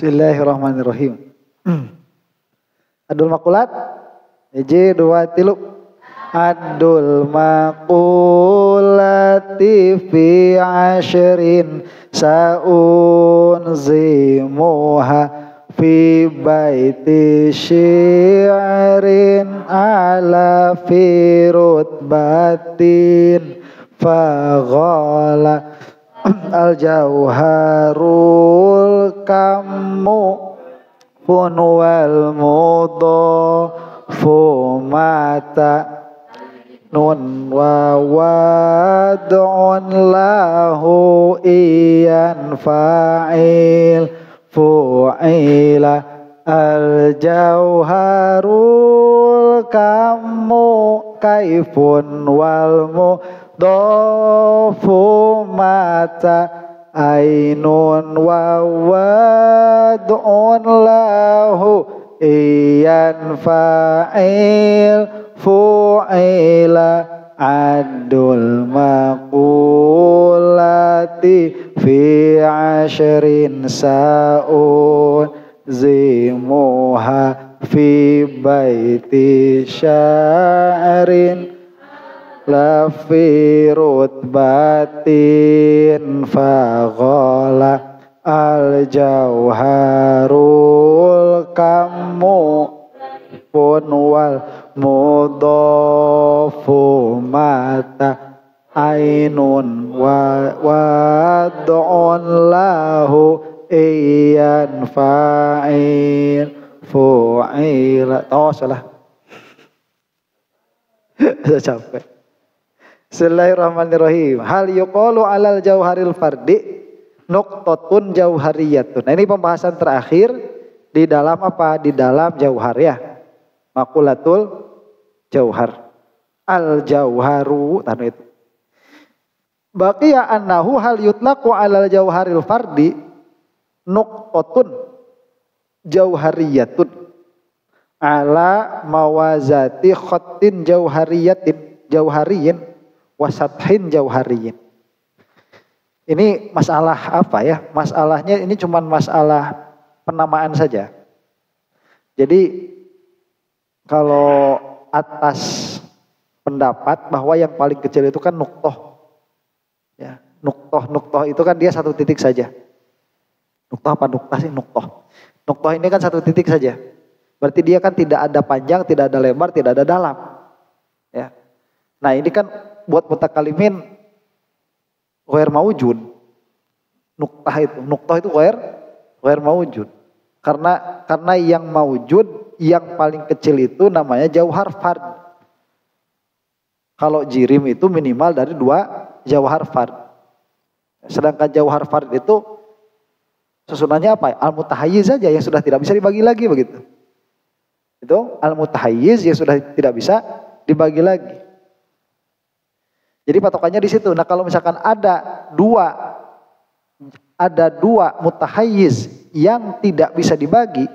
Bismillahirrahmanirrahim. Adul makulat. 1, 2, 3. Adul makulati fi ashrin sa'unzimuha fi baiti syi'rin ala fi rutbatin faghala al-jauharul kamu pun wal mudhafu mata nun wa wad'un lahu iyan fa'il fu'ila al-jauharul kamu kaifun wal mudhafu mata ainun wa wad'un lahu iyan fa'il fu'ila adul maqulati fi ashrin sa'un zimuha fi baiti sya'rin la fi rutbatin faghala al jauharul kamu pun wal mudhafu mata ainun wa wad'un lahu iyan fa'il fu'ila. Oh salah. Sudah capek. Bismillahirrahmanirrahim. Hal yuqalu alal jauharil fardi nuqtatun jauhariyatun. Nah, ini pembahasan terakhir di dalam apa? Di dalam jauhar ya. Makulatul jauhar. Al jauharu tanu itu. Baqiya annahu hal yutlaqu alal jauharil fardi nuqtatun jauhariyatun ala mawazati khattin jauhariyin wasathin jauhariyin. Ini masalah apa ya? Masalahnya ini cuma masalah penamaan saja. Jadi kalau atas pendapat bahwa yang paling kecil itu kan nuktoh. Ya, nuktoh itu kan dia satu titik saja. Nuktoh apa nuktah sih? Nuktoh. Nuktoh ini kan satu titik saja. Berarti dia kan tidak ada panjang, tidak ada lebar, tidak ada dalam. Ya. Nah ini kan buat mutakalimin ghair maujud. Nuktah itu ghair maujud. Karena yang maujud yang paling kecil itu namanya jauhar fard. Kalau jirim itu minimal dari 2 jauhar fard. Sedangkan jauhar fard itu susunannya apa? Al-mutahayyiz saja yang sudah tidak bisa dibagi lagi begitu. Itu al-mutahayyiz yang sudah tidak bisa dibagi lagi. Jadi patokannya di situ. Nah kalau misalkan ada dua mutahayyiz yang tidak bisa dibagi,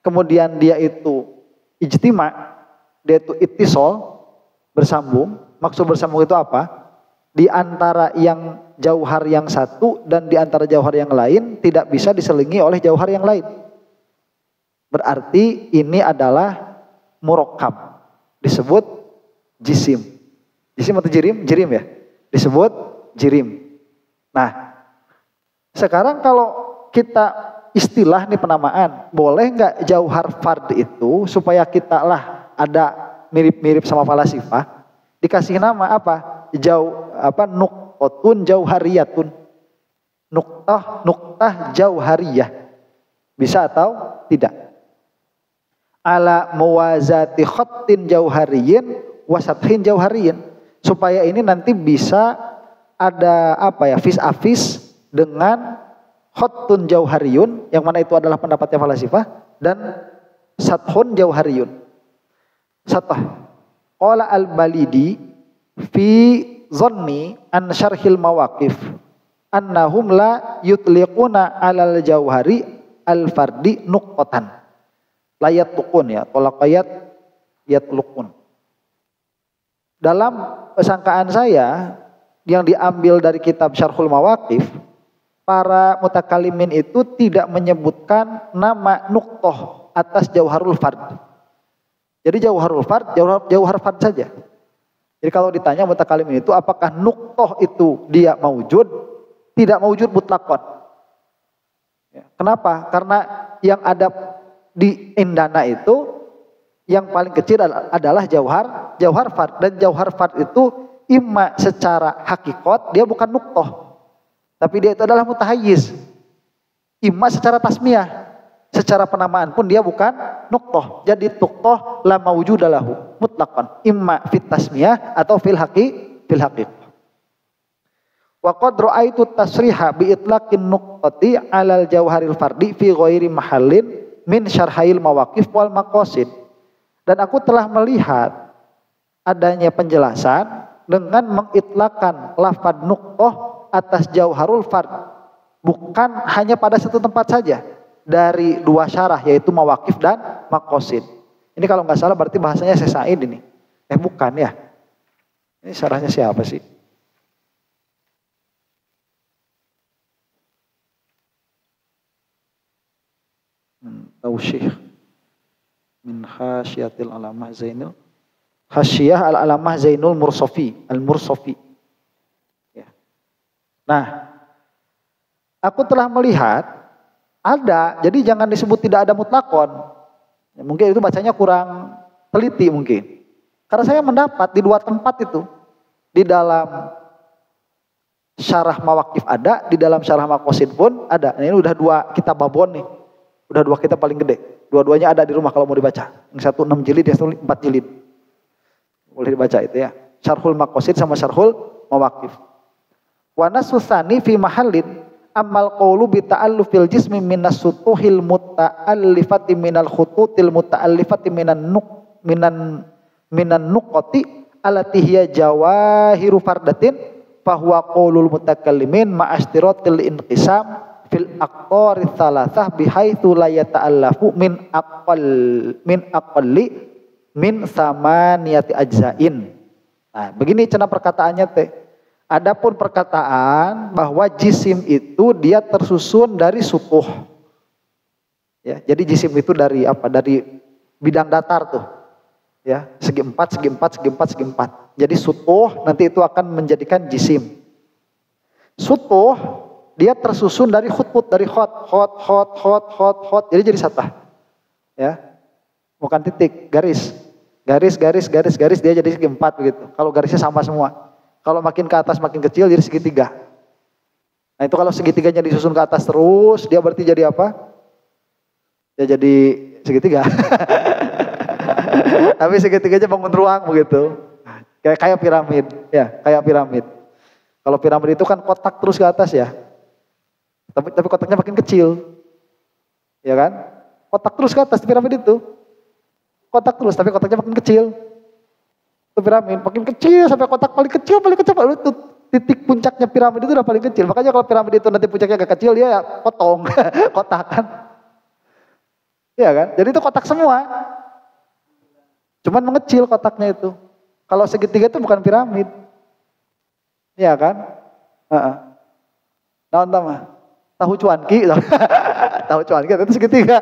kemudian dia itu ijtima, dia itu ittisal, bersambung. Maksud bersambung itu apa? Di antara yang jauhar yang satu dan di antara jauhar yang lain tidak bisa diselingi oleh jauhar yang lain. Berarti ini adalah murakkab, disebut jisim. Jisim atau jirim? Jirim ya. Disebut jirim. Nah, sekarang kalau kita istilah nih penamaan, boleh nggak jauhar fard itu supaya kita lah ada mirip-mirip sama falasifah, dikasih nama apa? Nuqtatun jauhariyatun. Nuqtah jauhariyah. Bisa atau tidak? Ala muwazati khattin jauhariyin wasathin jauhariyin. Supaya ini nanti bisa ada apa ya, vis-a-vis dengan khattun jauhariyun, yang mana itu adalah pendapatnya falasifah, dan sathun jauhariyun. Satah. Qala al-Balidi fi zanni an syarhil mawaqif annahum la yutliquna alal jauhari al-fardi nuqtatan. Layat tukun ya, tolakayat yatlukun. Dalam sangkaan saya yang diambil dari kitab Syarhul Mawaqif, para mutakalimin itu tidak menyebutkan nama nuqtoh atas jauharul fard. Jadi jauharul fard, jauhar fard saja. Jadi kalau ditanya mutakalimin itu apakah nuqtoh itu dia maujud? Tidak maujud mutlakon. Kenapa? Karena yang ada di indana itu yang paling kecil adalah jauhar fard, dan jauhar fard itu imma secara hakikat dia bukan nuqtoh, tapi dia itu adalah mutahayyiz. Imma secara tasmiyah, secara penamaan pun dia bukan nuqtoh. Jadi nuqtoh la mawjuda lahu mutlaqan, imma fit tasmiyah atau fil haqiqah. Wa qad ra'aitu tasriha bi itlaqin nuqtati 'alal jauharil fardi fi ghairi mahallin min syarhail mawaqif wal maqasid. Dan aku telah melihat adanya penjelasan dengan mengitlaqkan lafaz nuqtoh atas jauharul fard, bukan hanya pada satu tempat saja, dari dua syarah yaitu mawaqif dan maqasid. Ini kalau nggak salah berarti bahasanya Syekh Said ini. Bukan ya. Ini syarahnya siapa sih? Tausyih min khasyiatil alamah Zainul Khasyiyah al-alamah Zainul Mursafi al-Mursafi. Ya. Nah, aku telah melihat ada, jadi jangan disebut tidak ada mutlakon. Ya, mungkin itu bacanya kurang teliti mungkin. Karena saya mendapat di dua tempat itu, di dalam syarah mawaqif ada, di dalam syarah maqasid pun ada. Nah, ini udah dua kitab babon nih. Udah dua kitab paling gede. Dua-duanya ada di rumah kalau mau dibaca. Yang satu 6 jilid, yang satu 4 jilid. Boleh dibaca itu ya. Syarhul maqasid sama syarhul mawaqif. Wa nasusani fi mahallin amal qawlu bi ta'allufil jismi minas sutuhil muta'allifati minal khututil muta'allifati minan nuqati allati hiya jawahiru fardatin fahuwa qawlul mutakallimin ma'ashtiratil inqisam fil aqtari thalathah bihaitsu la yata'allafu min aqalli min samaniyati ajzain. Nah, begini cenah perkataannya teh. Adapun perkataan bahwa jisim itu dia tersusun dari sutuh. Ya, jadi jisim itu dari apa? Dari bidang datar tuh. Ya, segi empat. Jadi sutuh nanti itu akan menjadikan jisim. Sutuh dia tersusun dari khutut, dari khot. Jadi satah. Ya. Bukan titik, garis. Garis dia jadi segi empat begitu. Kalau garisnya sama semua. Kalau makin ke atas makin kecil jadi segitiga. Nah itu kalau segitiganya disusun ke atas terus, dia berarti jadi apa? Ya jadi segitiga. Tapi segitiganya bangun ruang begitu. Kayak piramid, ya kayak piramid. Kalau piramid itu kan kotak terus ke atas ya. Tapi kotaknya makin kecil. Ya kan? Kotak terus ke atas di piramid itu. Kotak terus tapi kotaknya makin kecil. Itu piramid makin kecil sampai kotak paling kecil lalu itu titik puncaknya piramid itu udah paling kecil. Makanya kalau piramid itu nanti puncaknya agak kecil dia ya potong kotak kan. Iya kan? Jadi itu kotak semua. Cuman mengecil kotaknya itu. Kalau segitiga itu bukan piramid. Iya kan? Naon mah? Tahu cuanki. Tahu cuanki itu segitiga.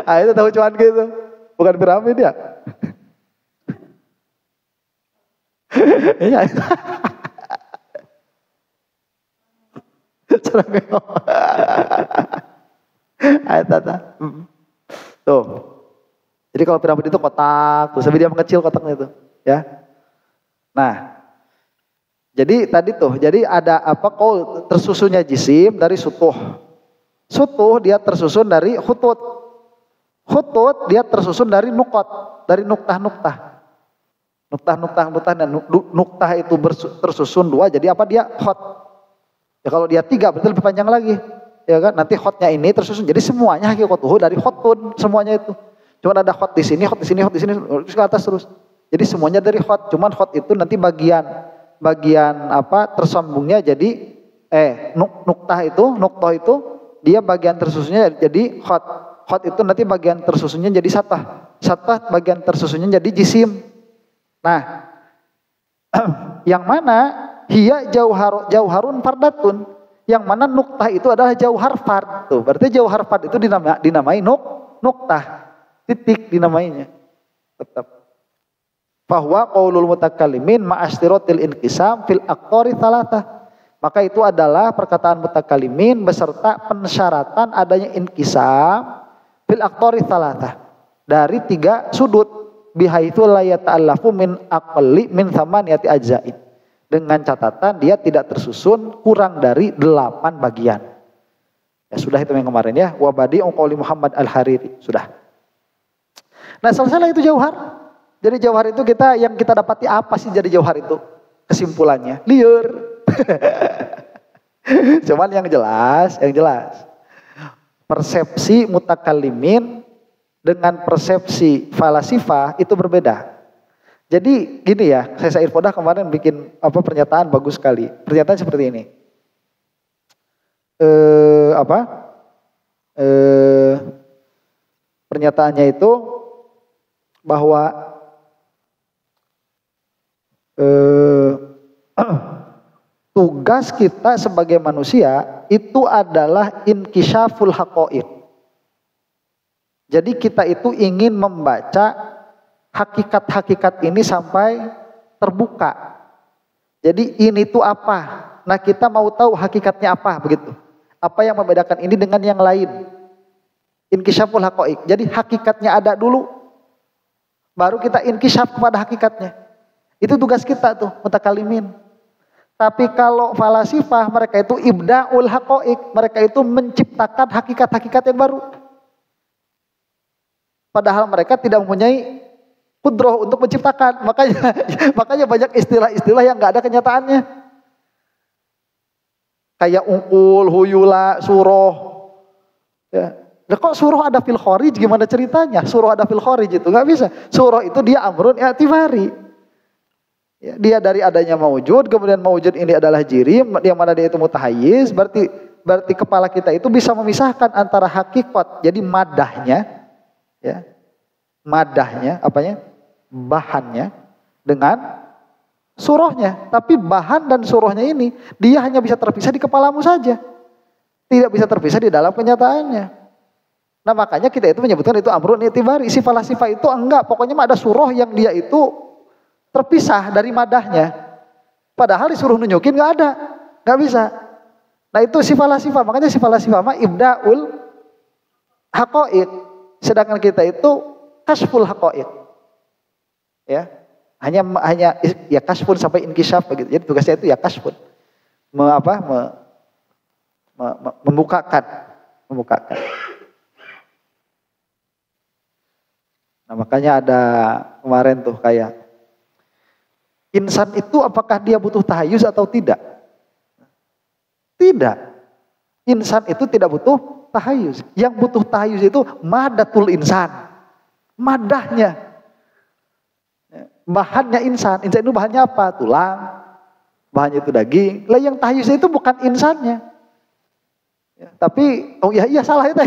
Ah itu tahu cuanki itu. Bukan piramid ya. Iya. Tuh. Jadi kalau piramid itu kotak, terus dia mengecil kotaknya itu, ya. Nah. Jadi tadi tuh, jadi ada apa qaul tersusunnya jisim dari sutuh. Sutuh dia tersusun dari khutut. Khutut dia tersusun dari nukot, dari nuktah-nuktah. Nuktah dan nuktah itu tersusun dua, jadi apa dia khot. Ya kalau dia tiga berarti lebih panjang lagi, ya kan? Nanti khotnya ini tersusun, jadi semuanya hakikatuhu dari khotun, semuanya itu. Cuma ada khot di sini, terus ke atas terus. Jadi semuanya dari khot, cuman khot itu nanti bagian apa tersambungnya jadi nuktah itu dia bagian tersusunnya jadi khot. Khot itu nanti bagian tersusunnya jadi satah. Satah bagian tersusunnya jadi jisim. Nah, yang mana hiya jauharun fardatun, Yang mana nuktah itu adalah jauhar fard. Tuh, berarti jauhar fard itu dinamai nuktah. Titik dinamainya. Tetap. Bahwa qaulul mutakallimin ma'astiratil inqisam fil aqtari tsalatah. Maka itu adalah perkataan mutakallimin beserta pensyaratan adanya inqisam fil aqtari tsalatah. Dari 3 sudut. Bihaitsu la yata'allafu min aqalli min tsamaniyati ajza'in. Dengan catatan dia tidak tersusun kurang dari 8 bagian. Ya sudah itu yang kemarin ya. Wa badi'u qauli Muhammad Al-Hariri. Sudah. Nah, selesailah itu jauhar. Jadi jauhar itu yang kita dapati apa sih jadi jauhar itu? Kesimpulannya liur. Cuman yang jelas persepsi mutakallimin dengan persepsi falasifah itu berbeda. Jadi gini ya, saya Said Fodah kemarin bikin pernyataan bagus sekali. Pernyataan seperti ini. Pernyataannya itu bahwa tugas kita sebagai manusia itu adalah inkisyaful haqaiq. Jadi kita itu ingin membaca hakikat-hakikat ini sampai terbuka. Jadi ini tuh apa? Nah, kita mau tahu hakikatnya apa begitu. Apa yang membedakan ini dengan yang lain? Inkisyaful haqaiq. Jadi hakikatnya ada dulu, baru kita inkisyaf kepada hakikatnya. Itu tugas kita tuh, mutakallimin. Tapi kalau falasifah, mereka itu ibda'ul haqaiq. Mereka itu menciptakan hakikat-hakikat yang baru. Padahal mereka tidak mempunyai kudroh untuk menciptakan. Makanya banyak istilah-istilah yang gak ada kenyataannya. Kayak ungkul, huyula, suroh. Ya. Nah, kok suroh ada fil khorij, gimana ceritanya? Suroh ada fil khorij itu, gak bisa. Suroh itu dia amrun i'tibari. Ya, dia dari adanya maujud, kemudian maujud ini adalah jirim, yang mana dia itu mutahayyiz, berarti kepala kita itu bisa memisahkan antara hakikat, jadi madahnya, ya, bahannya dengan surahnya. Tapi bahan dan surahnya ini dia hanya bisa terpisah di kepalamu saja, tidak bisa terpisah di dalam kenyataannya. Nah, makanya kita itu menyebutkan itu amrun i'tibari. Si falasifah itu enggak, pokoknya ada surah yang dia itu terpisah dari madahnya. Padahal disuruh nunjukin nggak bisa. Nah, itu si falasifah. Makanya si falasifah mah ibda'ul haqaiq. Sedangkan kita itu kasful haqaiq. Ya. Hanya ya kasfun sampai inkisyaf begitu. Jadi tugasnya itu ya kasfun. Membukakan. Nah, makanya ada kemarin tuh kayak insan itu apakah dia butuh tahayuz atau tidak? Tidak. Insan itu tidak butuh tahayuz. Yang butuh tahayuz itu madatul insan. Madahnya. Bahannya insan. Insan itu bahannya apa? Tulang. Bahannya itu daging. Lah yang tahayuz itu bukan insannya. Ya, tapi, oh iya salah itu.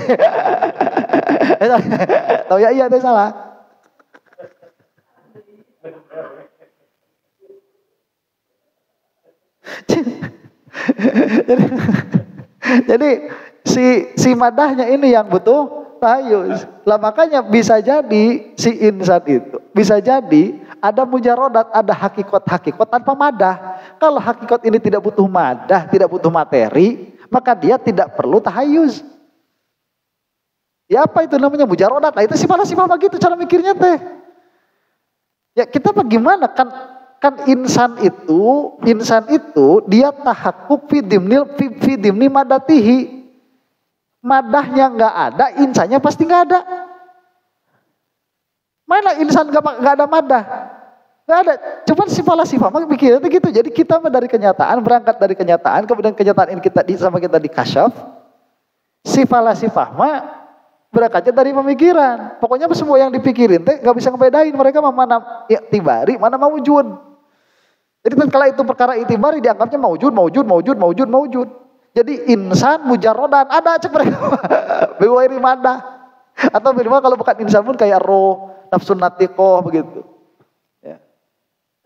Oh iya itu salah. Jadi si madahnya ini yang butuh tahayuz. Lah makanya bisa jadi si insan itu bisa jadi ada mujarodat, ada hakikat tanpa madah. Kalau hakikat ini tidak butuh madah, tidak butuh materi, maka dia tidak perlu tahayuz. Ya apa itu namanya mujarodat? Nah, itu sifat begitu cara mikirnya teh. Ya kita bagaimana kan insan itu dia tahakkuk fi dimni madatihi. Madahnya nggak ada, insannya pasti nggak ada. Mana insan nggak ada madah? Nggak ada. Cuman si falasifah mikirnya itu gitu. Jadi kita berangkat dari kenyataan, kemudian kenyataan ini kita dikasyaf. Si falasifah berangkatnya dari pemikiran. Pokoknya semua yang dipikirin nggak bisa ngebedain mereka mana i'tibari, mana maujud. Jadi kala itu perkara i'tibari dianggapnya maujud. Jadi insan mujarrodan ada cek mereka. Biwairi madah. Atau minimal kalau bukan insan pun kayak roh, nafsun natiqoh begitu. Ya.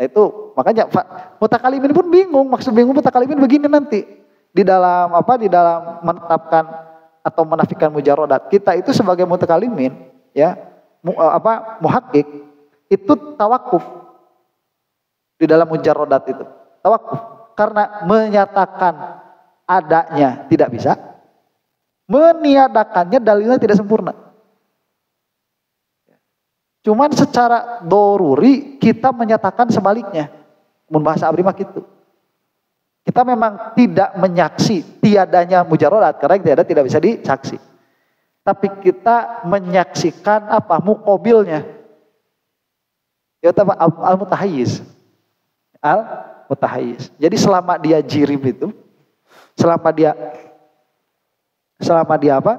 Nah itu makanya mutakallimin pun bingung. Maksud bingung mutakallimin begini nanti. Di dalam apa? Di dalam menetapkan atau menafikan mujarodat, kita itu sebagai mutakalimin, ya, muhakkik itu tawakuf di dalam mujarodat itu. Tawakuf karena menyatakan adanya tidak bisa, meniadakannya dalilnya tidak sempurna. Cuman secara doruri kita menyatakan sebaliknya. Mun bahasa abdi mah gitu. Kita memang tidak menyaksi tiadanya mujarodat karena tiada tidak bisa disaksi. Tapi kita menyaksikan apa? Muqabilnya. Ya al-mutahayyiz. Al-mutahayyiz. Jadi selama dia jirim itu, selama dia apa?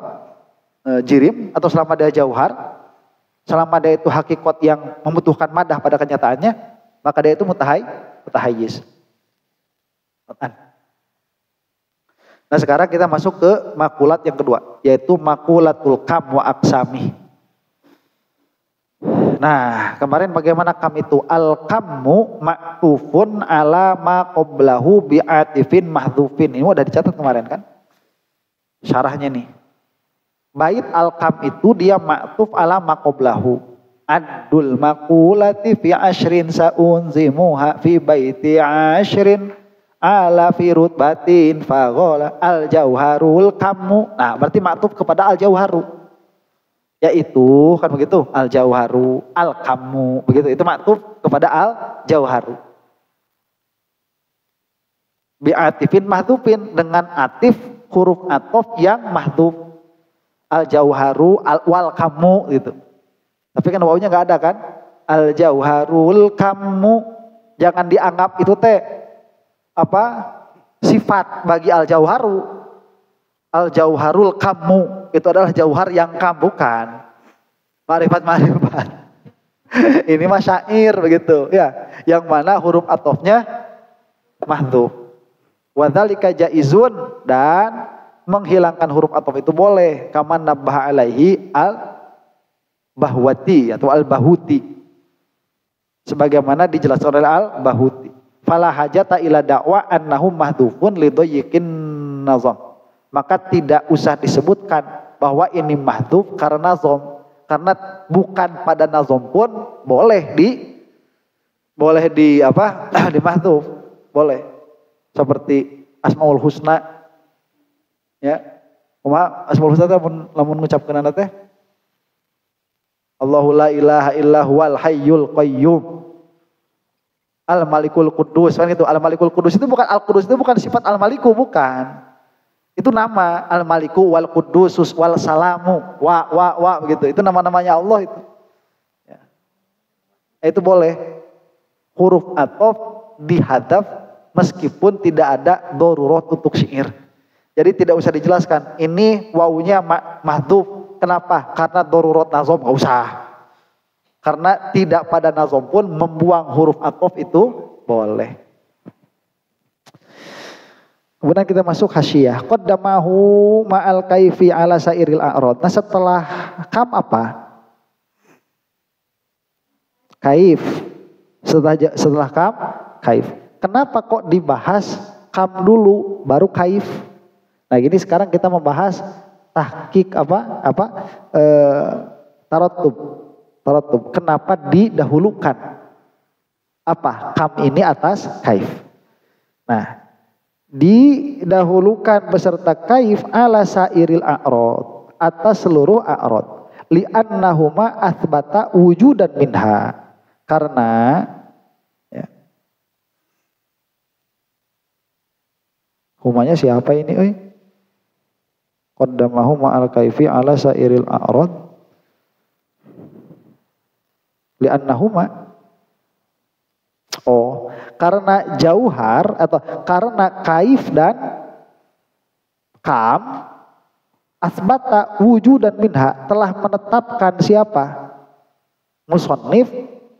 Jirim atau selama dia jauhar, selama dia itu hakikat yang membutuhkan madah pada kenyataannya, maka dia itu mutahayyiz. Nah sekarang kita masuk ke makulat yang kedua, yaitu makulatul kam wa aksami. Nah kemarin bagaimana kam itu? Al-kammu ma'tufun ala ma qablahu bi'atifin mahdhufin. Ini udah dicatat kemarin kan? Syarahnya nih. Bait al-kam itu dia ma'tuf ala ma qablahu. Addul makulati fi ashrin sa'unzimuha fi baiti ashrin ala firut batin fagola al jauharul kamu. Nah berarti maktub kepada al jauharu, yaitu kan begitu, al jauharu al kamu begitu, itu maktub kepada al jauharu biatifin mahdufin, dengan atif huruf atof yang mahduf, al jauharu al wal kamu gitu. Tapi kan wawunya nggak ada kan, al jauharul kamu, jangan dianggap itu teh apa sifat bagi al jauharu. Al jauharul kamu itu adalah jauhar yang kamu, bukan ma'rifat. Ini mah syair begitu ya, yang mana huruf atofnya mahdhuf. Wa dzalika jaizun, dan menghilangkan huruf atof itu boleh, kama nabbaha alaihi al bahwati atau al bahuti, sebagaimana dijelaskan oleh al bahuti. Fala hajata ila da'wa annahum mahdhufun lidayyiqin nazam. Maka tidak usah disebutkan bahwa ini mahdhuf karena nazam, karena bukan pada nazam pun boleh di apa? Di mahdhuf boleh. Seperti Asmaul Husna. Ya. Asmaul Husna teh lamun ngucapkeunana teh Allahu la ilaha illa huwal hayyul qayyum Al-Malikul Kudus, kan gitu. Al-Malikul Kudus itu bukan Al-Kudus, itu bukan sifat Al-Maliku, bukan. Itu nama Al-Maliku wal Kudusus wal Salamu wa begitu. Itu nama-namanya Allah itu. Ya. Itu boleh. Huruf atof dihadaf meskipun tidak ada darurat untuk syair. Jadi tidak usah dijelaskan. Ini wawunya mahdhuf. Kenapa? Karena darurat nazam, enggak usah. Karena tidak pada nazam pun membuang huruf atof itu boleh. Kemudian kita masuk hasyiyah. Qaddamahu ma'al kaifi ala sairil a'rad. Nah setelah kam apa? Kaif. Setelah kam, kaif. Kenapa kok dibahas kam dulu baru kaif? Nah gini sekarang kita membahas tahqiq taratub. Kenapa didahulukan apa kam ini atas kaif? Nah, didahulukan beserta kaif ala sairil a'rad, atas seluruh a'rad. Li'annahuma athbata wujudan minha. Karena ya, humanya siapa ini? Qaddamahu ma'al kaifi ala sairil a'rad. Li'annahuma, karena jauhar atau karena kaif dan kam asbata wujudan minha, telah menetapkan siapa? Musannif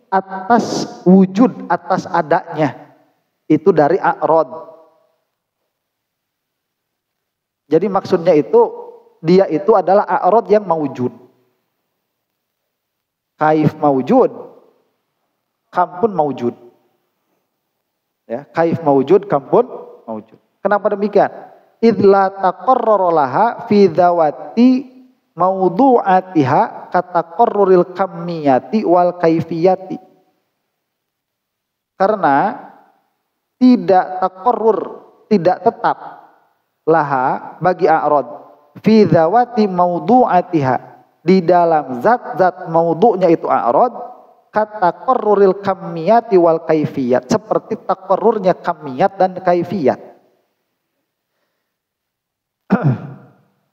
atas wujud, atas adanya itu dari a'rad. Jadi maksudnya itu dia itu adalah a'rad yang mawujud. Kaif mawujud, kam pun mawujud. Ya, kaif mawujud, kam pun mawujud. Kenapa demikian? idla taqarrara laha fi dzawati mawdu'atiha kataqarruril kamiyati wal kaifiyati. Karena tidak taqarrur, tidak tetap laha bagi a'rad fi dzawati mawdu'atiha, di dalam zat-zat maudhu'nya itu a'rad, kata taqarruril kamiyati wal kaifiyat, seperti taqarrurnya kamiyat dan kaifiyat.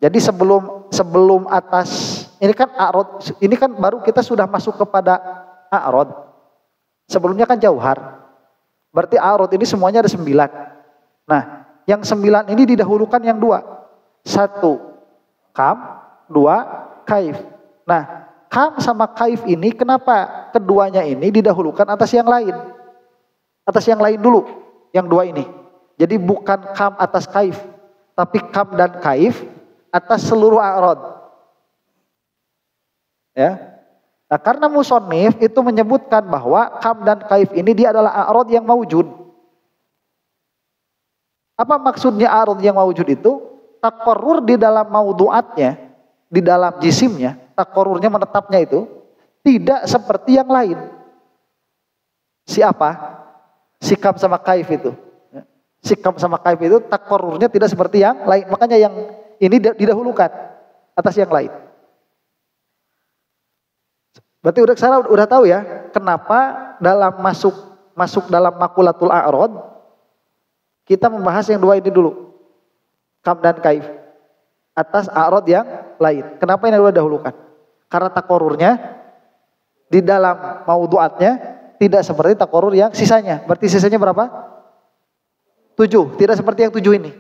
Jadi sebelum atas ini kan a'rad, ini kan baru kita sudah masuk kepada a'rad. Sebelumnya kan jauhar. Berarti a'rad ini semuanya ada 9. Nah, yang 9 ini didahulukan yang 2. 1 kam, 2 kaif. Nah, kam sama kaif ini kenapa keduanya ini didahulukan atas yang lain? Atas yang lain dulu, yang 2 ini. Jadi bukan kam atas kaif, tapi kam dan kaif atas seluruh a'rad. Ya. Nah, karena musannif itu menyebutkan bahwa kam dan kaif ini dia adalah a'rad yang maujud. Apa maksudnya a'rad yang maujud itu? Taqarrur di dalam maudhu'atnya, di dalam jisimnya, taqarrurnya menetapnya itu tidak seperti yang lain. Siapa? Sikam sama kaif itu. Sikam sama kaif itu taqarrurnya tidak seperti yang lain. Makanya yang ini didahulukan atas yang lain. Berarti udah tahu ya kenapa dalam masuk dalam makulatul a'rad kita membahas yang 2 ini dulu. Kam dan kaif atas a'rad yang lain. Kenapa ini dahulukan? Karena taqarrurnya di dalam maudhu'atnya tidak seperti taqarrur yang sisanya. Berarti sisanya berapa? 7. Tidak seperti yang 7 ini.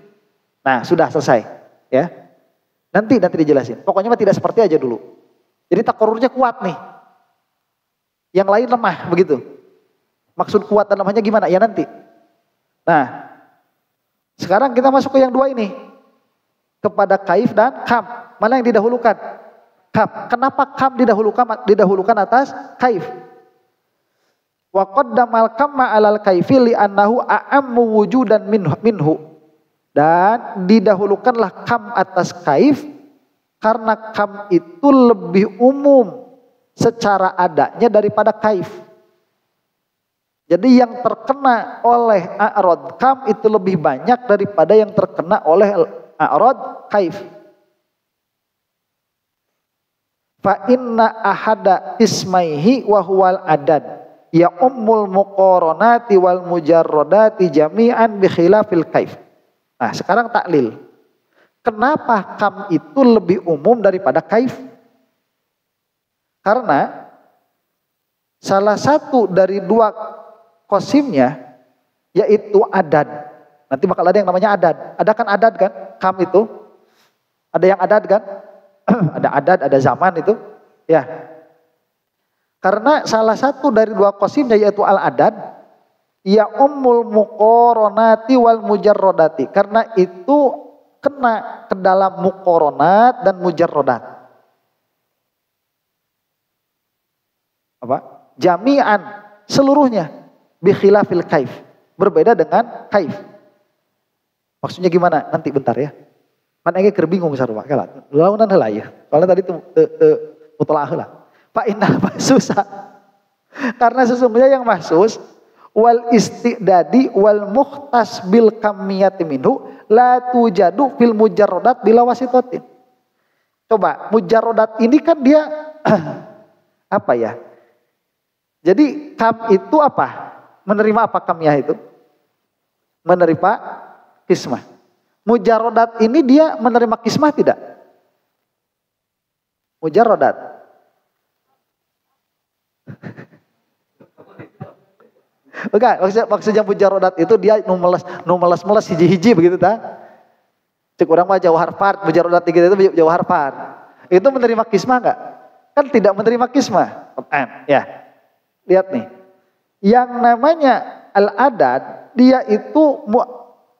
Nah, sudah selesai, ya. Nanti dijelasin. Pokoknya mah tidak seperti aja dulu. Jadi taqarrurnya kuat nih. Yang lain lemah, begitu. Maksud kuat dan lemahnya gimana? Ya nanti. Nah, sekarang kita masuk ke yang 2 ini. Kepada kaif dan kam. Mana yang didahulukan? Kam. Kenapa kam didahulukan atas kaif? Wa qaddamal kamma 'alal kaifi li'annahu a'ammu wujudan minhu. Dan didahulukanlah kam atas kaif karena kam itu lebih umum secara adanya daripada kaif. Jadi yang terkena oleh a'rad kam itu lebih banyak daripada yang terkena oleh a'rad kaif. Fa inna ahada ismaihi wa huwal adad ya ummul muqaranati wal mujarradati jami'an bi khilafil kaif. Nah, sekarang taklil. Kenapa kam itu lebih umum daripada kaif? Karena salah satu dari 2 qasimnya yaitu adad. Nanti bakal ada yang namanya adad. Ada kan adad kan? Kam itu. Ada yang adad kan? Ada adad, ada zaman itu. Ya. Karena salah satu dari 2 qasimnya yaitu al-adad. Ya ummul muqaranati wal mujarrodati. Karena itu kena ke dalam muqaranat dan mujarrodat. Apa? Jami'an. Seluruhnya. Bi khilafil kaif. Berbeda dengan kaif. Maksudnya gimana? Nanti bentar ya. Mana yang kerbingung sarua kalah. Launan heula ya. Soalnya tadi tuh mutolaah heula. Fa inna mahsusa. Karena sesungguhnya yang mahsus wal istidadi wal mukhtas bil kamiyati minhu la tujadu fil mujarradat bila wasitatin. Coba mujarradat ini kan dia apa ya? Jadi kam itu apa? Menerima apa kamiyah itu? Menerima kismah. Mujarradat ini dia menerima kismah tidak? Mujarradat. Bukan, maksudnya mujarradat itu dia numeles hiji-hiji begitu ta? Cek orang mah jauh harfard, mujarradat gitu itu jauh harfard. Itu menerima kismah enggak? Kan tidak menerima kismah. Ya. Lihat nih. Yang namanya al-adad dia itu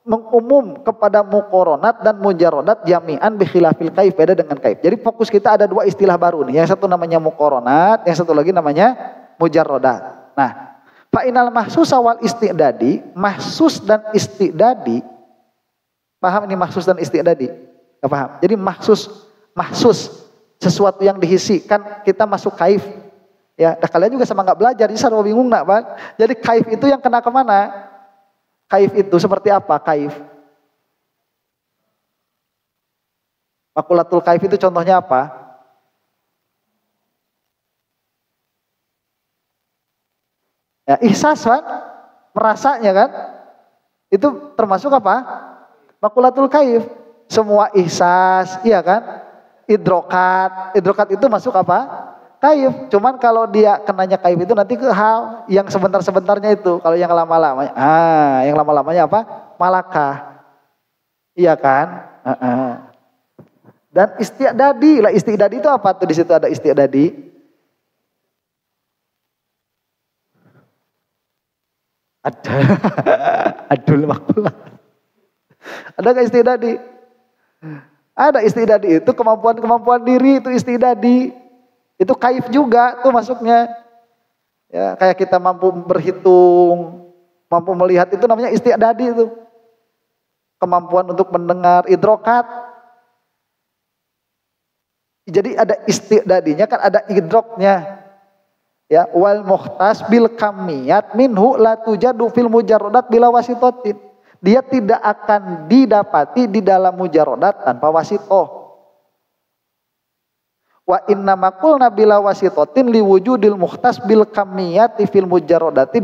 mengumum kepada muqaranat dan mujarradat jami'an bi khilafil kaif, beda dengan kaif. Jadi fokus kita ada 2 istilah baru nih. Yang satu namanya muqaranat, yang satu lagi namanya mujarradat. Nah, fa inal mahsus wal istidadi, mahsus dan istidadi Paham ini mahsus dan isti'dadi? Gak paham. Jadi mahsus sesuatu yang diisi, kan kita masuk kaif. Ya, nah kalian juga sama nggak belajar, jadi sarwa bingung nak, Bang. Jadi kaif itu yang kena kemana? Kaif itu seperti apa? Kaif. Makulatul kaif itu contohnya apa? Ya, ihsas kan? Merasanya kan? Itu termasuk apa? Makulatul kaif. Semua ihsas, iya kan? Idrokat itu masuk apa? Kaif. Cuman kalau dia kenanya kaif itu nanti ke hal yang sebentar-sebentarnya itu. Kalau yang lama-lamanya, yang lama-lamanya apa? Malakah. Iya kan? Dan isti'dadi. Lah isti'dadi itu apa tuh? Di situ ada isti'dadi. Ada. Adul makulah. Ada nggak isti'dadi? Ada isti'dadi itu kemampuan diri itu isti'dadi. Itu kaif juga tuh masuknya. Ya, kayak kita mampu berhitung, mampu melihat itu namanya isti'dadi itu. Kemampuan untuk mendengar, idrokat. Jadi ada isti'dadinya kan ada idroknya. Ya, wal mukhtas bil kamiyat minhu la tujadu fil mujarradat bila wasitotin. Dia tidak akan didapati di dalam mujarradat tanpa wasitoh. Wa inna makul nabila wasitotin liwujudil mukhtas bil kamiyati fil mujarrodati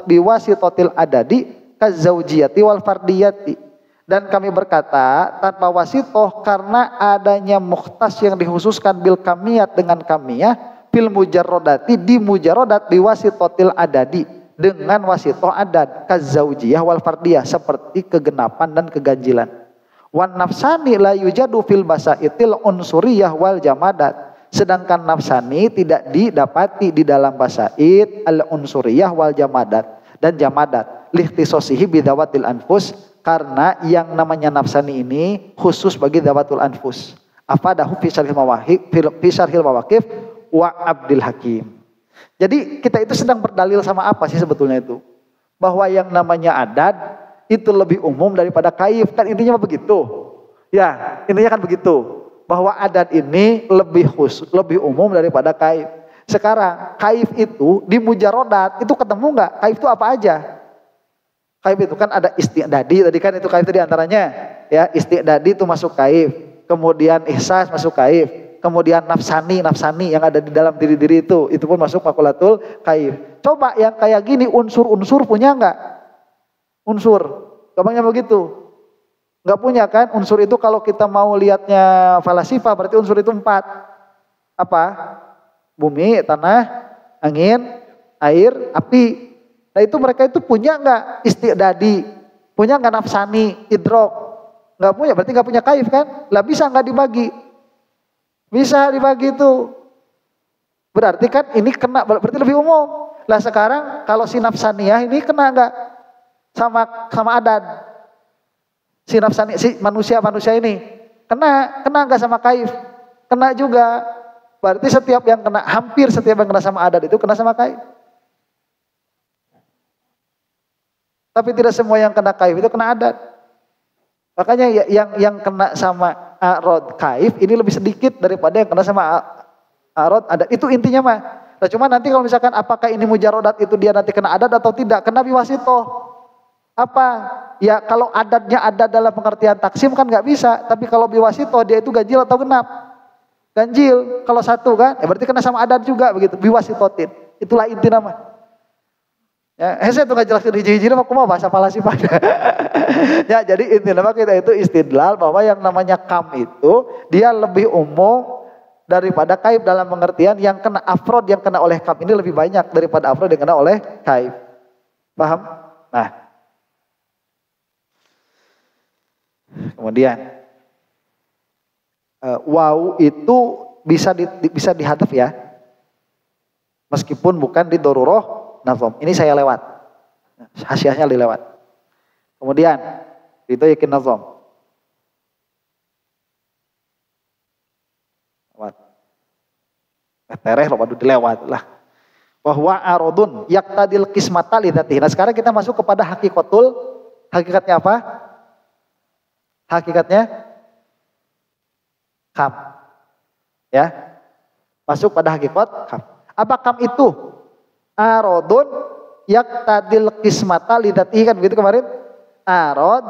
biwasitotil adadi kazaujiyati wal fardiyati. Dan kami berkata tanpa wasitoh karena adanya mukhtas yang dikhususkan bil kamiyat dengan kamiyah fil mujarrodati di mujarrodat biwasitotil adadi dengan wasitoh adad kazaujiyah wal fardiyah seperti kegenapan dan keganjilan. Wan nafsani la yujadu fil basaitil unsuriyah wal jamadat. Sedangkan nafsani tidak didapati di dalam basait al unsuriyah wal jamadat dan jamadat. Lihtisosihi bidawatil anfus, karena yang namanya nafsani ini khusus bagi dawatul anfus. Afadahu fi syarhil mawaqif wa Abdul Hakim. Jadi kita itu sedang berdalil sama apa sih sebetulnya itu? Bahwa yang namanya adad itu lebih umum daripada kaif, kan intinya begitu. Ya, intinya kan begitu. Bahwa adat ini lebih khusus, lebih umum daripada kaif. Sekarang kaif itu di mujarodat itu ketemu nggak? Kaif itu apa aja? Kaif itu kan ada isti'dadi, tadi kan itu kaif itu diantaranya. Ya, isti'dadi itu masuk kaif. Kemudian ihsas masuk kaif. Kemudian nafsani yang ada di dalam diri-diri itu pun masuk makulatul kaif. Coba yang kayak gini unsur-unsur punya nggak? Unsur, gampangnya begitu. Nggak punya kan? Unsur itu kalau kita mau lihatnya falasifah berarti unsur itu 4. Apa? Bumi, tanah, angin, air, api. Nah itu mereka itu punya nggak isti'dadi? Punya nggak nafsani, idrok? Nggak punya, berarti nggak punya kaif kan? Lah bisa nggak dibagi? Bisa dibagi itu. Berarti kan ini kena, berarti lebih umum. Lah sekarang kalau si nafsaniyah ini kena nggak? Sama adad. Si nafsani, si manusia ini kena enggak sama kaif? Kena juga. Berarti hampir setiap yang kena sama adad itu kena sama kaif. Tapi tidak semua yang kena kaif itu kena adad. Makanya yang kena sama arod kaif ini lebih sedikit daripada yang kena sama arod adad. Itu intinya mah. Nah, cuma nanti kalau misalkan apakah ini mujarodat itu dia nanti kena adad atau tidak? Kena biwasitoh. Apa? Ya kalau adatnya ada dalam pengertian taksim kan nggak bisa. Tapi kalau biwasitoh dia itu ganjil atau genap? Ganjil. Kalau satu kan, ya berarti kena sama adat juga begitu. Biwasitotin. Itulah inti nama. Ya, saya tuh nggak jelasin hiji-hiji aku mau bahasa falasifah. Ya jadi inti nama kita itu istidlal bahwa yang namanya kam itu dia lebih umum daripada kaif dalam pengertian yang kena afrod yang kena oleh kam ini lebih banyak daripada afrod yang kena oleh kaif. Paham? Nah. Kemudian waw itu bisa dihadaf ya, meskipun bukan di doruroh nazom. Ini saya lewat, hasiahnya dilewat. Kemudian itu yakin nazom. Lewat. Tereh loh, waduh dilewat lah. Bahwa arodun yaktadil kismata lidatihi. Nah sekarang kita masuk kepada hakikatnya apa? Hakikatnya kam. Ya. Masuk pada hakikat kam. Apa kam itu? Arodun yaktadil kismata lidatihi, kan begitu kemarin? Arod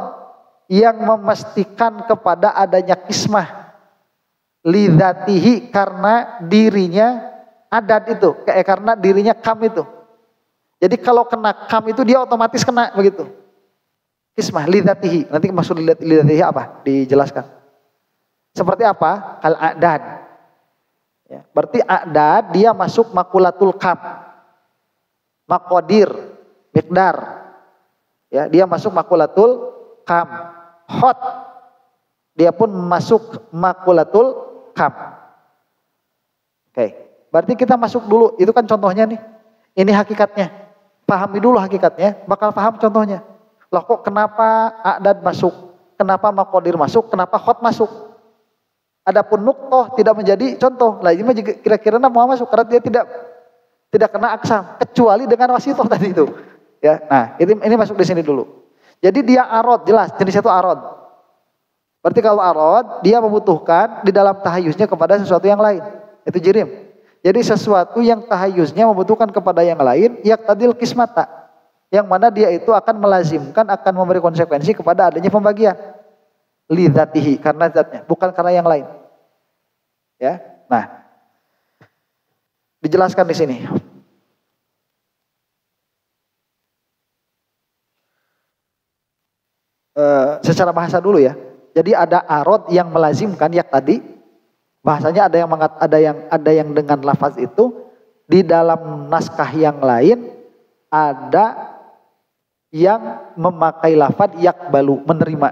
yang memastikan kepada adanya kismah lidatihi karena dirinya adat itu, karena dirinya kam itu. Jadi kalau kena kam itu dia otomatis kena begitu. Kismah lidatihi. Nanti maksud lidatihi apa? Dijelaskan. Seperti apa? Kal a'dad. Ya, berarti a'dad dia masuk makulatul kam. Makodir, mikdar. Ya, dia masuk makulatul kam. Hot, dia pun masuk makulatul kam. Oke, berarti kita masuk dulu. Itu kan contohnya nih. Ini hakikatnya. Pahami dulu hakikatnya, bakal paham contohnya. Loh kok kenapa a'dad masuk? Kenapa makodir masuk? Kenapa hot masuk? Adapun nuktoh tidak menjadi contoh. Lah ini kira-kira mau masuk karena dia tidak kena aksam kecuali dengan wasitoh tadi itu. Ya, nah ini masuk di sini dulu. Jadi dia arod, jelas jenisnya itu arod. Berarti kalau arod dia membutuhkan di dalam tahayusnya kepada sesuatu yang lain. Itu jirim. Jadi sesuatu yang tahayusnya membutuhkan kepada yang lain, yaktadil kismata. Yang mana dia itu akan melazimkan, akan memberi konsekuensi kepada adanya pembagian. Lidzatihi, karena zatnya, bukan karena yang lain. Ya, nah dijelaskan di sini. Secara bahasa dulu ya. Jadi ada arod yang melazimkan yak tadi. Bahasanya ada yang dengan lafaz itu di dalam naskah yang lain ada yang memakai lafaz yakbalu, menerima.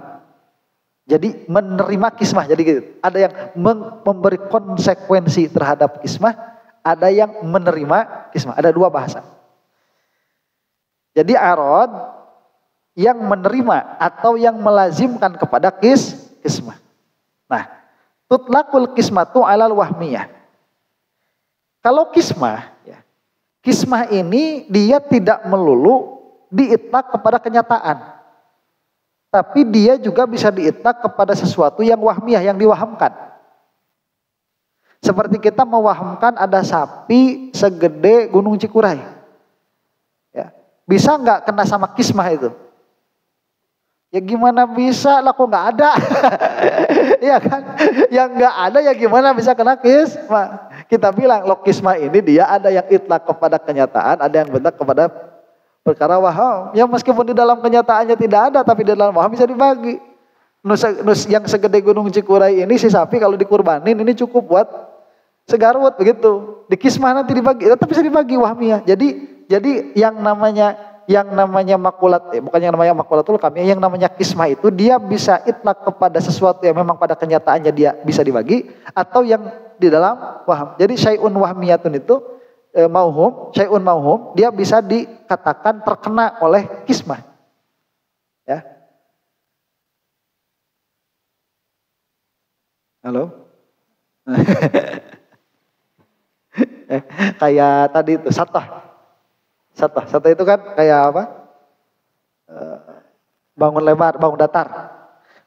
Jadi menerima kismah, jadi gitu. Ada yang memberi konsekuensi terhadap kismah, ada yang menerima kismah. Ada dua bahasa. Jadi arod yang menerima atau yang melazimkan kepada kismah. Nah, tutlaqul kismatu alal wahmiyah. Kalau kismah, ya, kismah ini dia tidak melulu diitlaq kepada kenyataan. Tapi dia juga bisa diitlaq kepada sesuatu yang wahmiyah, yang diwahamkan. Seperti kita mewahamkan ada sapi segede Gunung Cikuray. Ya, bisa nggak kena sama kismah itu? Ya gimana bisa lah, kok nggak ada. Iya kan? Yang nggak ada ya gimana bisa kena kismah. Kita bilang loh kismah ini dia ada yang itlaq kepada kenyataan, ada yang bentak kepada perkara waham. Ya meskipun di dalam kenyataannya tidak ada, tapi di dalam waham bisa dibagi. Nus yang segede Gunung Cikuray ini si sapi kalau dikurbanin ini cukup buat segarut begitu. Di kismah nanti dibagi, tetap bisa dibagi wahmiyah. Jadi yang namanya makulat, bukan yang namanya makulatul kami, yang namanya kismah itu dia bisa itlaq kepada sesuatu yang memang pada kenyataannya dia bisa dibagi, atau yang di dalam waham. Jadi syai'un wahmiyatun itu syai'un mauhum, dia bisa dikatakan terkena oleh kismah. Ya. Halo? Kayak tadi itu Satah itu kan kayak apa? Bangun lebar, bangun datar.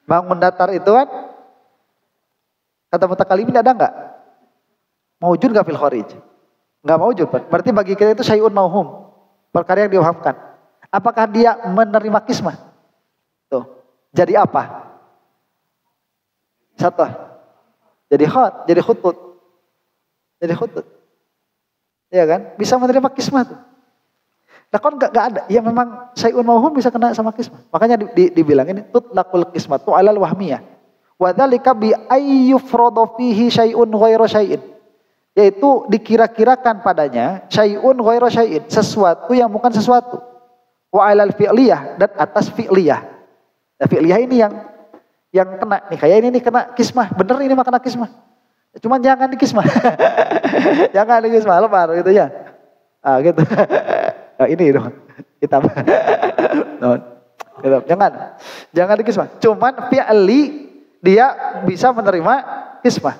Bangun datar itu kan kata mutakalimin ada nggak? Maujud nggak fil kharij? Nggak maujud. Berarti bagi kita itu syai'un mauhum, perkara yang diwahamkan. Apakah dia menerima kismah? Tuh. Jadi apa? Satah. Jadi khot, jadi khutut. Jadi khutut. Iya kan? Bisa menerima kismah tuh. Nah kan gak ada, ya memang syai'un mauhum bisa kena sama kismah. Makanya dibilang ini tutlaqul kismatu alal wahmiyah. Wa dzalika bi ayyufradu fihi syai'un ghairu syai'in. Yaitu dikira-kirakan padanya syai'un ghairu syai'in, sesuatu yang bukan sesuatu. Wa alal fi'liyah, dan atas fi'liyah. Nah fi'liyah ini yang kena nih, kayak ini nih kena kismah. Bener ini mah kena kismah. Cuman jangan di kismah. Jangan di kismah, lebar gitu ya. Ah gitu. Nah, ini dong kita jangan di kismah. Cuman fi'li dia bisa menerima kismah.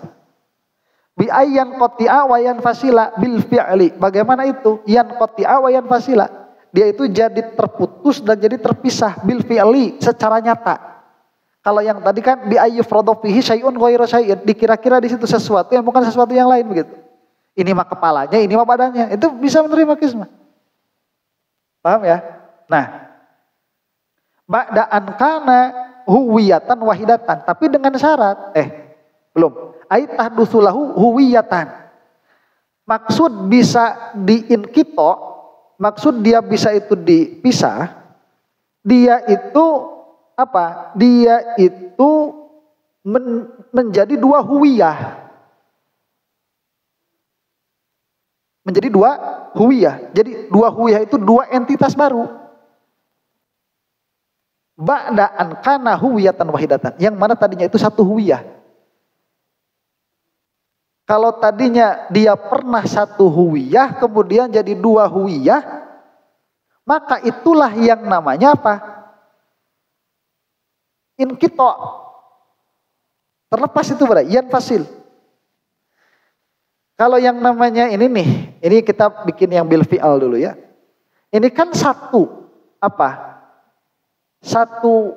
Bi ayyan qati'a wa yan fasila bil fi'li. Bagaimana itu? Yan qati'a wa yan fasila. Dia itu jadi terputus dan jadi terpisah bil fi'li secara nyata. Kalau yang tadi kan bi ayyufradu fihi syai'un ghairu syai'in, dikira-kira di situ sesuatu yang bukan sesuatu yang lain begitu. Ini mah kepalanya, ini mah badannya. Itu bisa menerima kismah. Paham ya? Nah, ba'da'an kana huwiyatan wahidatan, tapi dengan syarat belum. Ai tahdutsulahu huwiyatan. Maksud bisa diinkito, maksud dia bisa itu dipisah. Dia itu apa? Dia itu menjadi dua huwiyah. Menjadi dua huwiyah. Jadi dua huwiyah itu dua entitas baru. Ba'da'an kana huwiyatan wahidatan. Yang mana tadinya itu satu huwiyah. Kalau tadinya dia pernah satu huwiyah, kemudian jadi dua huwiyah, maka itulah yang namanya apa? Inkito. Terlepas itu berarti yanfasil. Kalau yang namanya ini nih, ini kita bikin yang bil fi'al dulu ya. Ini kan satu apa? Satu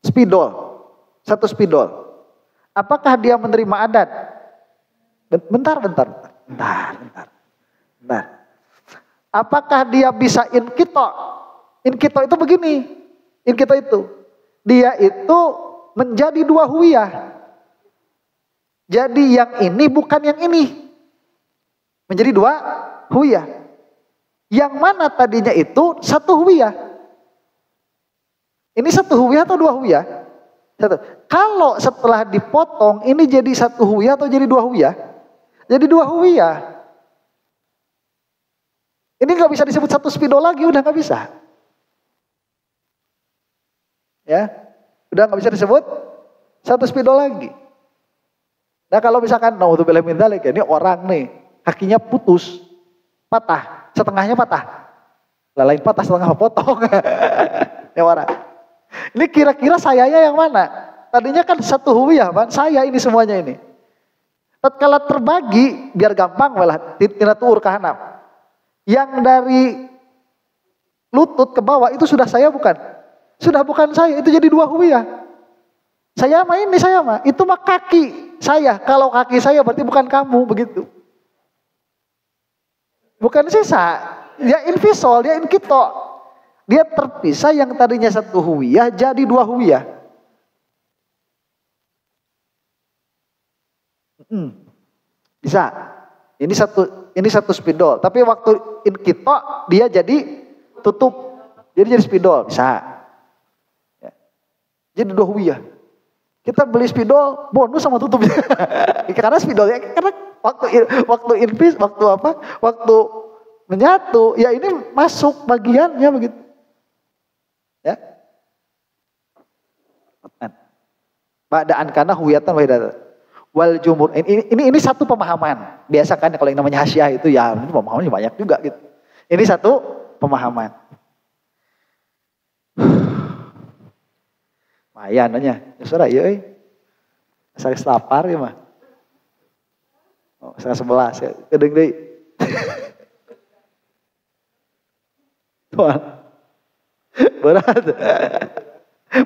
spidol. Apakah dia menerima adat? Bentar. Apakah dia bisa inkito? Inkito itu begini. Inkito itu. Dia itu menjadi dua huwiyah. Jadi yang ini bukan yang ini. Menjadi dua huwiyah. Yang mana tadinya itu satu huwiyah. Ini satu huwiyah atau dua huwiyah? Satu. Kalau setelah dipotong ini jadi satu huwiyah atau jadi dua huwiyah? Jadi dua huwiyah. Ini nggak bisa disebut satu spidol lagi, udah nggak bisa. Ya, udah nggak bisa disebut satu spidol lagi. Nah kalau misalkan, naudzubillah min dzalik, ini orang nih kakinya putus, patah, setengahnya patah, lain patah setengah potong. Ya orang. Ini kira-kira sayanya yang mana? Tadinya kan satu huwiyah, kan? Saya ini semuanya ini. Tatkala terbagi, biar gampang malah tinatuur kahanam. Yang dari lutut ke bawah itu sudah saya bukan? Sudah bukan saya, itu jadi dua huwiyah. Saya mah ini, saya mah. Itu mah kaki saya. Kalau kaki saya berarti bukan kamu, begitu. Bukan sisa. Dia invisol, dia inkito. Dia terpisah yang tadinya satu huwiyah jadi dua huwiyah. Bisa. Ini satu spidol. Tapi waktu inkito dia jadi tutup. Jadi spidol, bisa. Ya. Jadi dua huwiyah. Kita beli spidol bonus sama tutupnya. Karena spidolnya karena waktu invis, waktu menyatu, ya ini masuk bagiannya begitu. Ya. Ba'da'an kana huwiyatan wahidatan. Wal jumhur, ini satu pemahaman. Biasa kan kalau yang namanya hasyiah itu ya ini pemahamannya banyak juga gitu. Ini satu pemahaman. Mayan nanya, ya sudah iya. Saya lapar ya mah. Oh, 11 ya. Kedeng deui. Tuan. Berat.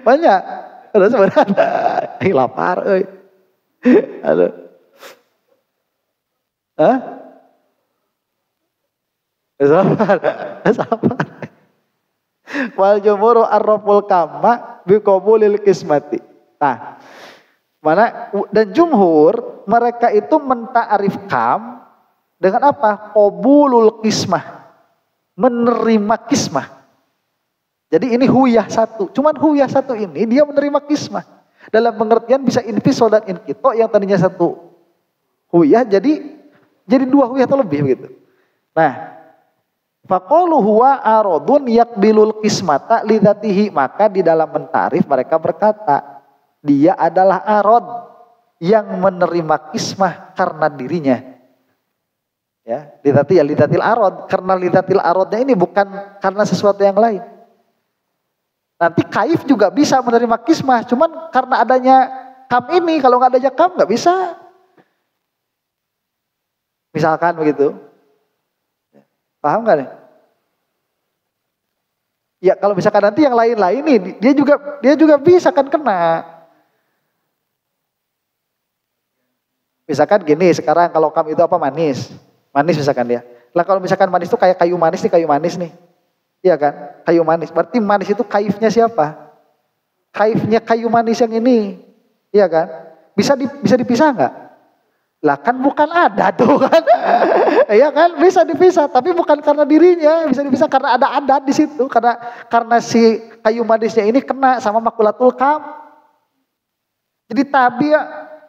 Banyak. Terus berat. Lapar euy. Halo. Hah? Sabar. Wal jumhur arraful kama biqabulil qismati. Nah, mana dan jumhur mereka itu menta'arif kam dengan apa? Qabulul qismah. Menerima kismah. Jadi ini huwiyah satu. Cuman huwiyah satu ini dia menerima kismah. Dalam pengertian bisa infisol dan inkito yang tadinya satu huwiyah jadi dua huwiyah atau lebih begitu. Nah, faqalu huwa aradun yaqbilul qismata lidzatihi, maka di dalam mentarif mereka berkata dia adalah arad yang menerima kismah karena dirinya. Ya, lidzatil arad, karena lidzatil aradnya ini bukan karena sesuatu yang lain. Nanti kaif juga bisa menerima kismah, cuman karena adanya kam ini, kalau nggak adanya kam nggak bisa. Misalkan begitu, paham nggak nih? Ya kalau misalkan nanti yang lain-lain nih, dia juga bisa kan kena. Misalkan gini, sekarang kalau kamu itu apa manis. Manis misalkan dia. Lah kalau misalkan manis itu kayak kayu manis nih. Iya kan? Kayu manis. Berarti manis itu kaifnya siapa? Kaifnya kayu manis yang ini. Iya kan? Bisa dipisah nggak? Lah kan bukan ada tuh kan. Iya kan? Bisa dipisah, tapi bukan karena dirinya, bisa dipisah karena ada adat di situ, karena si kayu manisnya ini kena sama makulatul kam. Jadi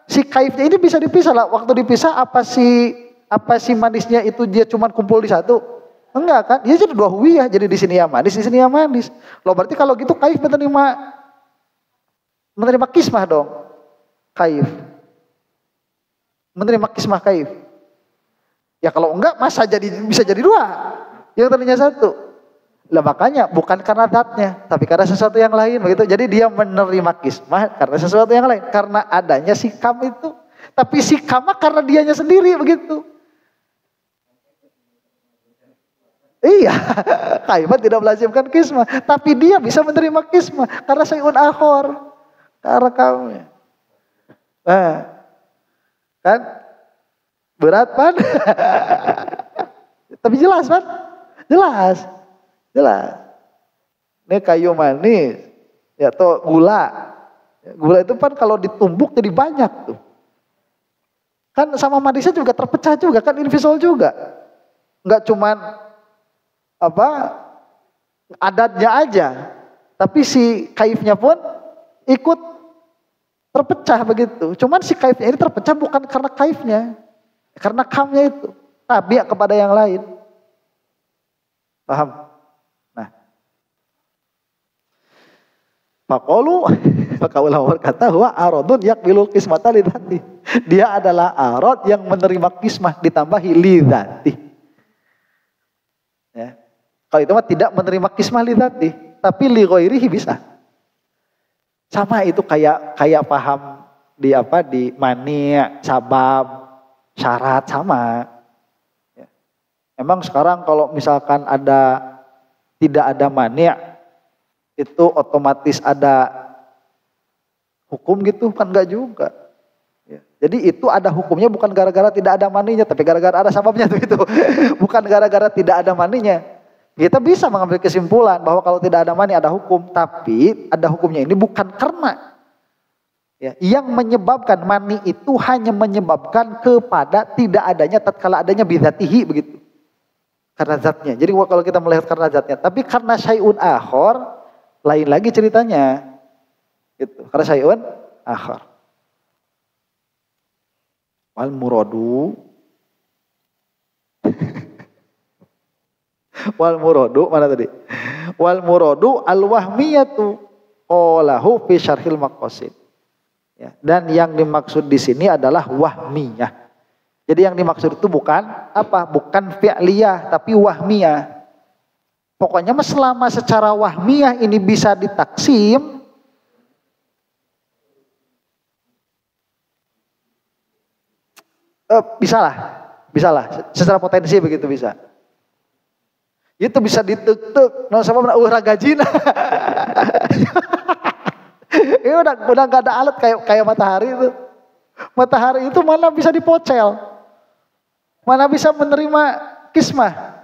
si kaifnya ini bisa dipisah lah. Waktu dipisah apa si manisnya itu dia cuma kumpul di satu? Enggak kan? Dia jadi dua huwiyah, jadi di sini ya manis, di sini ya manis. Loh berarti kalau gitu kaif menerima kismah dong. Kaif. Menerima kismah kaif. Ya kalau enggak masa bisa jadi dua. Yang tadinya satu. Lah makanya bukan karena zatnya, tapi karena sesuatu yang lain begitu. Jadi dia menerima kismah karena sesuatu yang lain. Karena adanya si kam itu. Tapi si kam karena dianya sendiri begitu. Iya, kaimat tidak melazimkan kismah. Tapi dia bisa menerima kismah karena syai'un akhor. Karena kamu. Nah, kan? Berat kan? Tapi jelas kan? Jelas. Ini kayu manis, ya atau gula. Gula itu kan kalau ditumbuk jadi banyak tuh. Kan sama manisnya juga terpecah juga kan, invisible juga. Enggak cuman adatnya aja, tapi si kaifnya pun ikut terpecah begitu. Cuman si kaifnya ini terpecah bukan karena kaifnya, karena kamnya itu tabiat kepada yang lain. Paham? Nah, faqalu maka ulama berkata huwa aradun yaqbilul qismata lidzati. Dia adalah arad yang menerima kismah ditambahi lidzati. Ya. Kalau itu mah tidak menerima kismah lidzati, tapi li ghairihi bisa. Sama itu kayak paham di mani, sabab, syarat sama. Ya. Emang sekarang kalau misalkan tidak ada mani, itu otomatis ada hukum gitu kan enggak juga. Ya. Jadi itu ada hukumnya bukan gara-gara tidak ada maninya, tapi gara-gara ada sababnya tuh itu. Bukan gara-gara tidak ada maninya. Kita bisa mengambil kesimpulan bahwa kalau tidak ada mani ada hukum, tapi ada hukumnya ini bukan karena yang menyebabkan mani itu hanya menyebabkan kepada tidak adanya tatkala adanya bidzatihi begitu. Karena zatnya. Jadi kalau kita melihat karena zatnya, tapi karena syai'un akhor lain lagi ceritanya. Gitu. Karena syai'un akhor. Wal muradu wal muradu mana tadi? Wal muradu al wahmiyatu qalahu fi syarhil maqasid. Ya, dan yang dimaksud di sini adalah wahmiyah. Jadi yang dimaksud itu bukan bukan fi'liyah tapi wahmiyah. Pokoknya selama secara wahmiyah ini bisa ditaksim, bisa lah, secara potensi begitu bisa. Itu bisa dituk-tuk, sama ragajina. Ini udah gak ada alat kayak matahari itu. Matahari itu mana bisa dipocel, mana bisa menerima kismah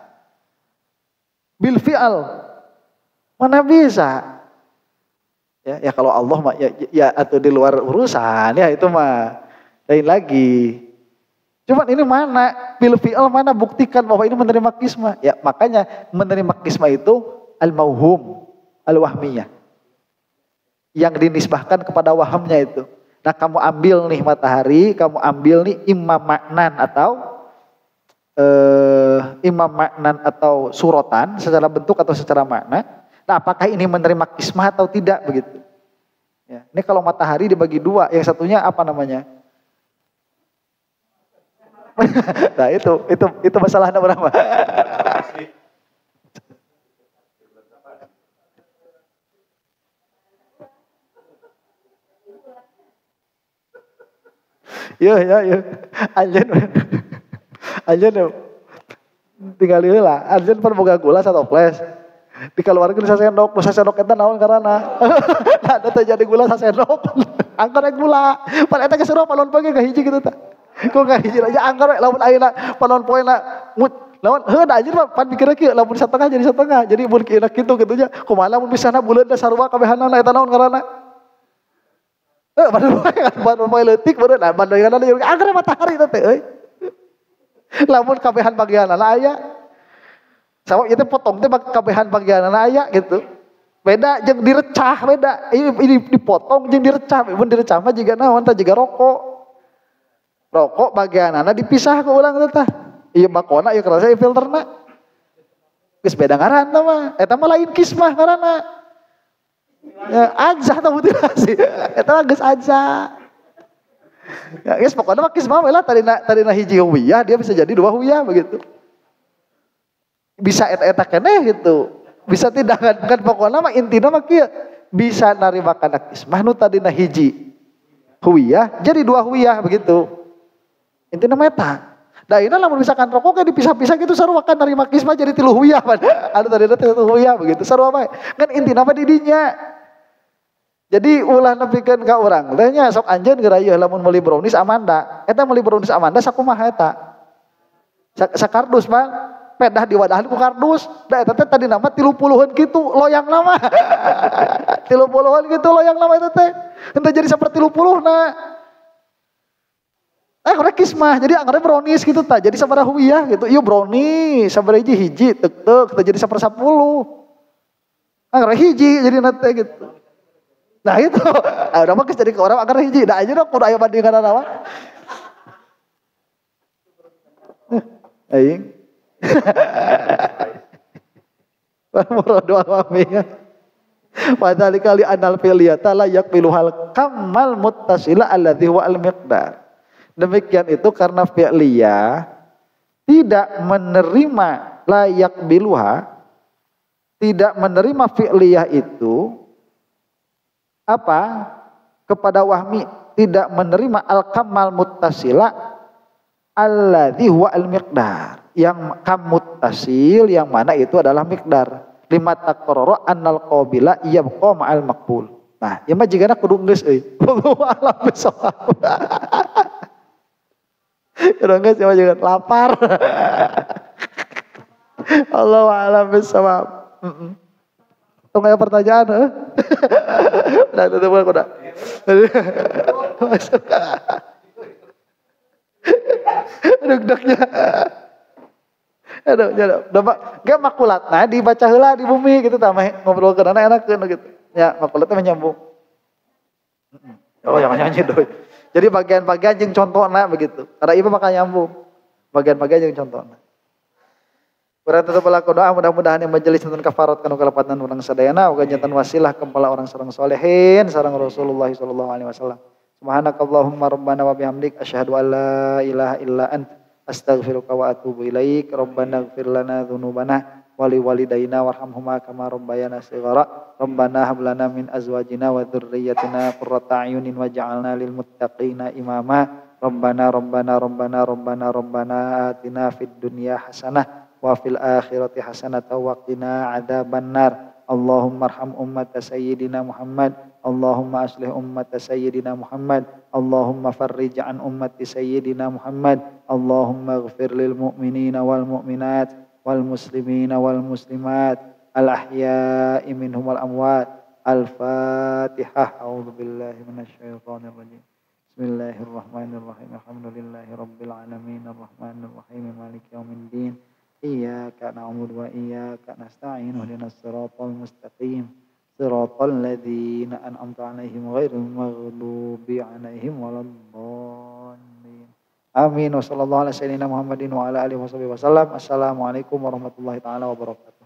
bil fi'al, mana bisa. Ya kalau Allah mah ya atau di luar urusan ya itu mah lain lagi. Cuman ini mana bil fi'al, mana buktikan bahwa ini menerima kismah. Ya makanya menerima kismah itu al-mauhum, al-wahmiyah. Yang dinisbahkan kepada wahamnya itu. Nah kamu ambil nih matahari, kamu ambil nih imam maknan atau suratan secara bentuk atau secara makna. Nah apakah ini menerima kismah atau tidak begitu? Ya, ini kalau matahari dibagi dua, yang satunya apa namanya? Nah itu masalahnya berapa? Ya. Anjen tinggal lah. Anjen pun boga gula atau flash. Dikeluarkeun sasendok, nu sasendok eta naon karana? Ada teh jadi gula sasendok. Angker gula. Pan eta geus seureuh panon poe ge hiji kitu tah. Kok ka hiji aja angker lamun ayeuna panon poena lawan heuh da anjeun mah pan pikirna kieu lamun satengah jadi satengah. Jadi mun kieu kitu kitu nya kumaha lamun bisana buleunna sarua kabehanana eta naon ngaranna? Panon poe leutik bener nah pandanganna angker matahari teh euy. Lamun kabehan bagianana aya sama itu potong teh kabehan bagianana aya gitu. Beda jeung direcah beda. Ini dipotong jeung direcah. Mun direcah mah jiga naon tah jiga rokok. Rokok bagianana dipisah ku urang teh tah. Ieu bakona ieu kerasa ieu filterna. Geus beda ngaranna mah. Eta mah lain kismah ngaranna. Ya ajah tah mutilasi. Eta mah geus ajah. Ya geus pokona mah kismah we lah tarina hiji huwiyah dia bisa jadi dua huwiyah begitu. Bisa eta keneh gitu. Bisa tidak kan pokoknya mah intina mah kieu bisa narima kana kismah nu tadina hiji huwiyah jadi dua huwiyah begitu. Intina mah eta. Da ina lamun misalkan rokok kan dipisah-pisah gitu sarua kan narima kismah jadi tilu huwiyah pan. Anu tadina teh huwiyah begitu sarua mah. Kan intina mah di dinya. Jadi ulah nepikeun ka urang teh nya sok anjeun geureuh lamun meuli brownies Amanda. Eta meuli brownies Amanda sakumaha eta? Sakardus mah pedah diwadahan ku kardus. Da eta teh tadi nama 30-an kitu loyang nama. 30-an kitu loyang nama eta teh. Henteu jadi saperti 30-na. Karena kismah. Jadi anggarnya brownies gitu tah. Jadi sabaraha huwiyah gitu. Ieu brownies sabaraha hiji teuk teu jadi 1/10. Anggarnya hiji jadi nate gitu. Nah itu. Udah mah geus jadi ke orang anggarnya hiji. Da aja dong kudu aya bandingan naon. Aing Muradu alaminya. Padahal kali anal filiyata la yakmiluhal kamal muttasila alladhi huwa al-miqdar. Demikian itu karena fi'liyah tidak menerima la yakbiluha, tidak menerima fi'liyah itu apa? Kepada wahmi tidak menerima al-kamal muttasila alladhi huwa al-miqdar. Yang kamuttasil yang mana itu adalah miqdar. Lima taqarrara annal qabila yabqa ma'al maqbul. Nah, ieu mah jigana kudu geus euy. Wallahu a'lam bissawab. Kudu geus ieu mah juga lapar. Allahu a'lam bissawab. Tong aya pertanyaan heuh. Udah tutup kuda. Deg-degnya. Aduh, gak makulatna dibaca heula di bumi gitu tah ngobrol keunana enakeun gitu. Ya, makulatna menyambung. Oh, yang nyanyi doi. Jadi bagian-bagian jeung contona begitu. Karena ieu bakal nyambung. Bagian-bagian jeung contona. Urang tutup laku doa mudah-mudahan yang majelis nonton kafarat kanu kalepatan urang sadayana uga jantan wasilah kempala orang sareng solehin sareng Rasulullah sallallahu alaihi wasallam. Subhanakallahumma rabbana wa bihamdik asyhadu an la ilaha illa anta astaghfiruka wa atubu ilaik. Rabbana ighfir lana dzunubana wa li walidayna warhamhuma kama rabbayana shighara. Rabbana hab lana min azwajina wa dzurriyyatina qurrata a'yunin waj'alna lil muttaqina imama. Rabbana atina fid dunya hasanah wa fil akhirati hasanatan wa qina adzabannar. Allahumma arham ummata sayyidina Muhammad. Allahumma aslih ummata sayyidina Muhammad. Allahumma farrij an ummati sayyidina Muhammad. Allahumma ighfir lil mu'minina wal mu'minat wal muslimina wal muslimat al ahya'i minhum wal amwat. Al-Fatihah. A'udzu billahi minasyaitonir rajim. Bismillahirrahmanirrahim. Alhamdulillahi rabbil alamin arrahmanir rahim maliki yaumiddin. Iyyaka na'budu wa iyyaka nasta'in ihdinas siratal mustaqim. Siratal ladzina an'amta 'alaihim ghairil maghdubi 'alaihim waladdallin. Amin. Wassallallahu ala sayyidina Muhammadin wa ala alihi wasallam. Assalamualaikum warahmatullahi taala wabarakatuh.